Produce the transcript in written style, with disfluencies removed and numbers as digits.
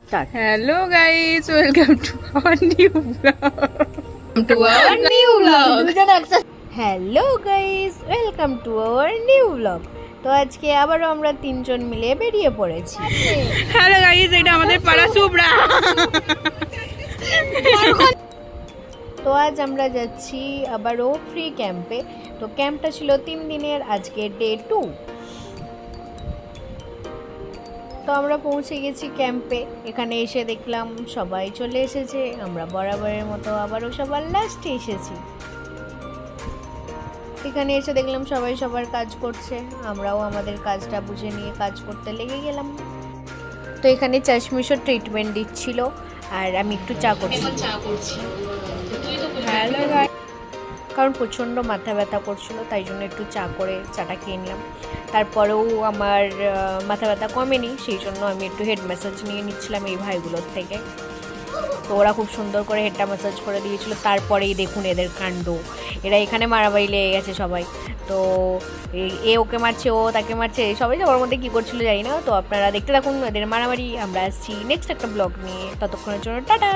Start. Hello guys, welcome to our new vlog. Hello guys, welcome to our new blog. তো আজকে আবারও আমরা তিনজন মিলে বেরিয়ে পড়েছি। Hello guys, এটা আমাদের পাড়া সুব্রা। তো আজ আমরা যাচ্ছি আবারও ফ্রি ক্যাম্পে। তো ক্যাম্পটা ছিল 3 দিনের, আজকে ডে 2। তো আমরা পৌঁছে গেছি ক্যাম্পে। এখানে এসে দেখলাম সবাই চলে এসেছে, আমরা বরাবরের মতো আবারও সবার লাস্টে এসেছি। এখানে এসে দেখলাম সবাই সবার কাজ করছে, আমরাও আমাদের কাজটা বুঝে নিয়ে কাজ করতে লেগে গেলাম। তো এখানে চাশমিশও ট্রিটমেন্ট দিচ্ছিল আর আমি একটু চা করছি। Hello guys. কারণ প্রচণ্ড মাথা ব্যথা করছিল, তাই জন্য একটু চা করে চাটা খেয়ে নিলাম। তারপরেও আমার মাথা ব্যথা কমেনি, সেই জন্য আমি একটু হেড ম্যাসাজ নিয়ে নিচ্ছিলাম এই ভাইগুলোর থেকে। তো ওরা খুব সুন্দর করে হেডটা ম্যাসাজ করে দিয়েছিল। তারপরেই দেখুন এদের কাণ্ড, এরা এখানে মারামারি লেগে গেছে সবাই। তো এ ওকে মারছে, ও তাকে মারছে, সবাই সবার মধ্যে কী করছিল জানি না। তো আপনারা দেখতে থাকুন এদের মারামারি। আমরা আসছি নেক্সট একটা ব্লগ নিয়ে, ততক্ষণের জন্য টাটা।